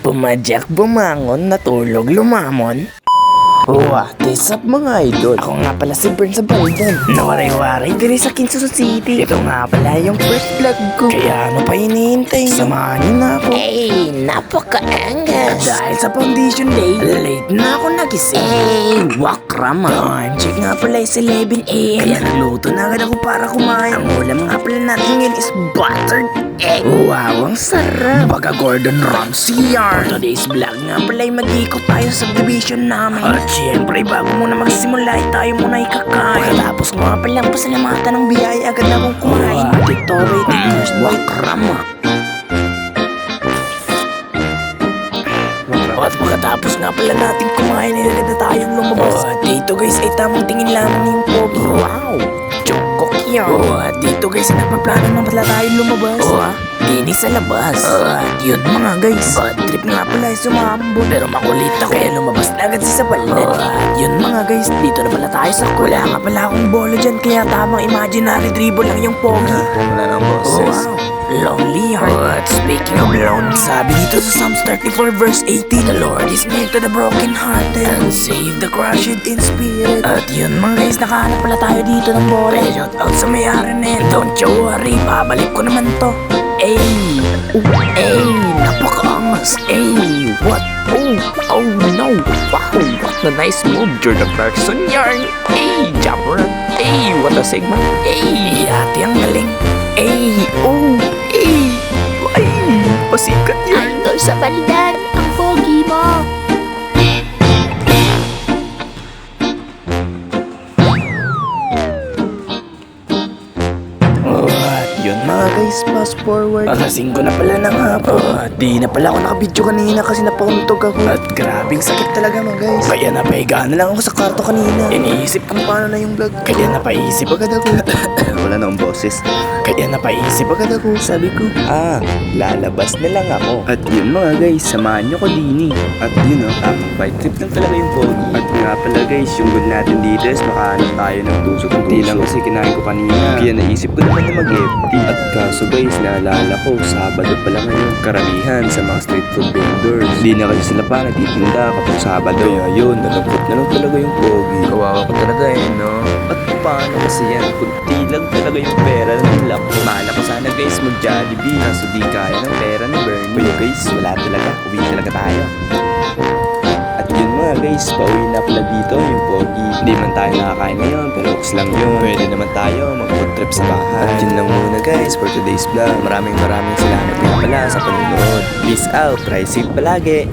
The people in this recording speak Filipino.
Pumadyak, bumangon, natulog, lumamon. What is up mga idol? Ako nga pala si Bern sa Baldan. Nawaray-waray diri sa Quezon City. Ito nga pala yung first vlog ko. Kaya ano pa hinihintay? Samahan niyo na ako. Napaka-angas. Dahil sa foundation day, late na ako nagising. Wakrama. Time check nga pala is 11 a.m. Kaya nagluto na agad ako para kumain. Ang ulam nga pala natin ngayon is buttered egg. Wow, ang sarap. Baga Gordon Ramsay yarn. For today's vlog nga pala ay mag-ikot tayo sa subdivision namin. At syempre, bago muna magsimula ay tayo muna ikakain. Pagkatapos nga palang pasalamatan ng biyaya, agad na akong kumain. Ito, wait, first wakrama. At pagkatapos nga pala natin kumain ay agad na tayong lumabas. At dito guys ay tamang tingin lamang yung pogi. Wow! Chokok yan. At dito guys ay nagpaplano na pala tayong lumabas. Dini sa labas. At yun mga guys, trip nga pala ay sumambon. Pero makulit ako kaya lumabas na agad sa Baldan. At yun mga guys, dito na pala tayo sa kuya. Wala nga pala akong bolo dyan kaya tamang imaginary dribble lang yung pogi. Wala nang boses. Wow! Lonely heart. Speaking of lonely, sabi dito sa Psalms 34 verse 18, the Lord is near to the broken-hearted and save the crushed in spirit. At yun mga guys, nakahanap pala tayo dito ng bola. Shout out sa may-ari na yun. Don't you worry, babalik ko naman to. Napaka-angas. What? Oh no. Wow, what a nice move, Jordan Clarkson yarn. Jumper. What a segment. Ate ang galing. Pasikat yan. Idol sa Baldan, ang pogi mo. Yun mga guys, fast forward. Alasing ko na pala ng hapon. Di na pala ako nakabidyo kanina kasi napuntog ako. At grabing sakit talaga mga guys. Kaya napahiga na lang ako sa kwarto kanina. Iniisip kung paano na yung vlog. Kaya napaisip agad ako. Wala nang boses. Kaya napaisip agad ako. Sabi ko, lalabas na lang ako. At yun mga guys, samahan nyo ko dini. At yun bike trip lang talaga yung pogi. At nga pala guys, yung goal natin dito is makahanap tayo ng tusok. Hindi lang kasi kinain ko kanina. Kaya naisip ko naman na mag-FT. At kaso guys, naalala ko, Sabado pala ngayon. Karamihan sa mga street food vendors. Hindi na kasi sila pa nagtitinda kapag Sabado. Kaya yun, nalungkot na lang talaga yung pogi. Kawawa ko talaga no? At paano kasi yan? Kunti lang talaga yung pera nila. Mahala ko sana guys mag-Jollibee. Kaso di kaya ng pera ni Bernie. Kaya guys, wala talaga. Uwi talaga tayo. At yun mga guys, pauwi na pala dito yung pogi. Hindi man tayo nakakain ngayon, pero oks lang yun. Pwede naman tayo mag-food trip sa bahay. At yun lang muna guys for today's vlog. Maraming salamat nga pala sa panunod. Peace out, try safe palagi.